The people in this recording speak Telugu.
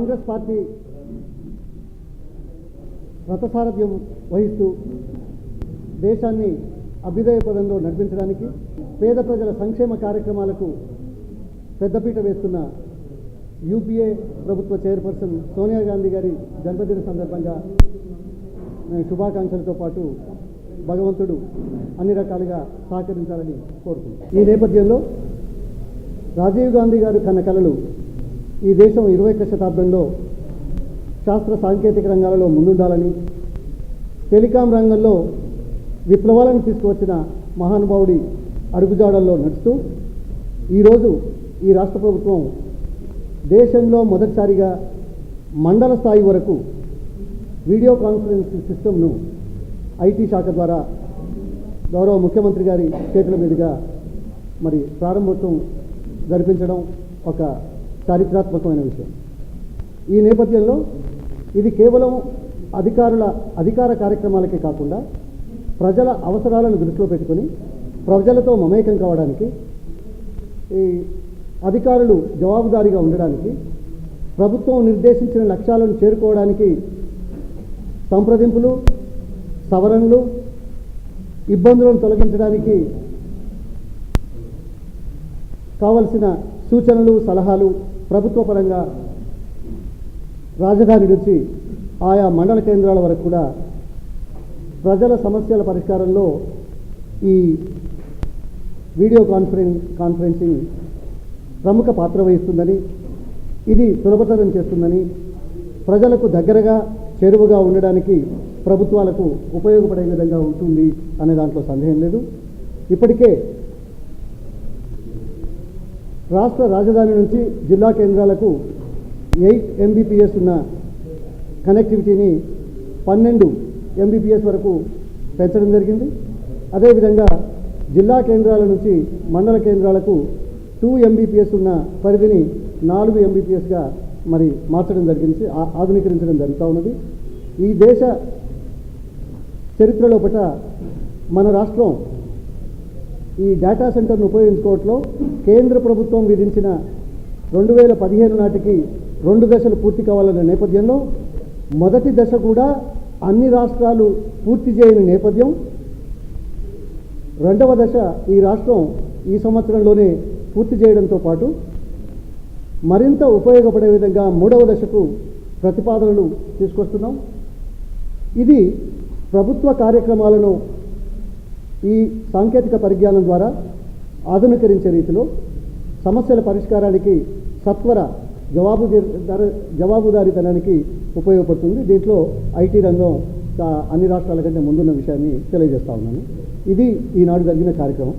కాంగ్రెస్ పార్టీ రథసారథ్యం వహిస్తూ దేశాన్ని అభ్యుదయ పదంలో నడిపించడానికి పేద ప్రజల సంక్షేమ కార్యక్రమాలకు పెద్దపీట వేస్తున్న యూపీఏ ప్రభుత్వ చైర్పర్సన్ సోనియా గాంధీ గారి జన్మదిన సందర్భంగా శుభాకాంక్షలతో పాటు భగవంతుడు అన్ని రకాలుగా సహకరించాలని కోరుకుంటున్నాను. ఈ నేపథ్యంలో రాజీవ్ గాంధీ గారు కన్న కలలు ఈ దేశం 21వ శతాబ్దంలో శాస్త్ర సాంకేతిక రంగాలలో ముందుండాలని, టెలికాం రంగంలో విప్లవాలను తీసుకువచ్చిన మహానుభావుడి అడుగుజాడల్లో నడుస్తూ ఈరోజు ఈ రాష్ట్ర ప్రభుత్వం దేశంలో మొదటిసారిగా మండల స్థాయి వరకు వీడియో కాన్ఫరెన్సింగ్ సిస్టమ్ను ఐటీ శాఖ ద్వారా గౌరవ ముఖ్యమంత్రి గారి చేతుల మీదుగా మరి ప్రారంభోత్సవం జరిపించడం ఒక చారిత్రాత్మకమైన విషయం. ఈ నేపథ్యంలో ఇది కేవలం అధికార కార్యక్రమాలకే కాకుండా ప్రజల అవసరాలను దృష్టిలో పెట్టుకొని ప్రజలతో మమేకం కావడానికి, ఈ అధికారులు జవాబుదారీగా ఉండడానికి, ప్రభుత్వం నిర్దేశించిన లక్ష్యాలను చేరుకోవడానికి సంప్రదింపులు, సవరణలు, ఇబ్బందులను తొలగించడానికి కావలసిన సూచనలు, సలహాలు ప్రభుత్వ పరంగా రాజధాని నుంచి ఆయా మండల కేంద్రాల వరకు కూడా ప్రజల సమస్యల పరిష్కారంలో ఈ వీడియో కాన్ఫరెన్సింగ్ ప్రముఖ పాత్ర వహిస్తుందని, ఇది సులభతరం చేస్తుందని, ప్రజలకు దగ్గరగా చేరువగా ఉండడానికి ప్రభుత్వాలకు ఉపయోగపడే విధంగా ఉంటుంది అనే దాంట్లో సందేహం లేదు. ఇప్పటికే రాష్ట్ర రాజధాని నుంచి జిల్లా కేంద్రాలకు 8 Mbps ఉన్న కనెక్టివిటీని 12 Mbps వరకు పెంచడం జరిగింది. అదేవిధంగా జిల్లా కేంద్రాల నుంచి మండల కేంద్రాలకు 2 Mbps ఉన్న పరిధిని 4 Mbpsగా మరి మార్చడం జరిగింది, ఆధునీకరించడం జరుగుతూ ఉన్నది. ఈ దేశ చరిత్రలో పట మన రాష్ట్రం ఈ డేటా సెంటర్ను ఉపయోగించుకోవట్లో కేంద్ర ప్రభుత్వం విధించిన 2015 నాటికి 2 దశలు పూర్తి కావాలనే నేపథ్యంలో మొదటి దశ కూడా అన్ని రాష్ట్రాలు పూర్తి చేయని నేపథ్యం, 2వ దశ ఈ రాష్ట్రం ఈ సంవత్సరంలోనే పూర్తి చేయడంతో పాటు మరింత ఉపయోగపడే విధంగా 3వ దశకు ప్రతిపాదనలు తీసుకొస్తున్నాం. ఇది ప్రభుత్వ కార్యక్రమాలను ఈ సాంకేతిక పరిజ్ఞానం ద్వారా ఆధునీకరించే రీతిలో సమస్యల పరిష్కారానికి సత్వర జవాబుదారీతనానికి ఉపయోగపడుతుంది. దీంట్లో ఐటీ రంగం అన్ని రాష్ట్రాల కంటే ముందున్న విషయాన్ని తెలియజేస్తా ఉన్నాను. ఇది ఈనాడు జరిగిన కార్యక్రమం.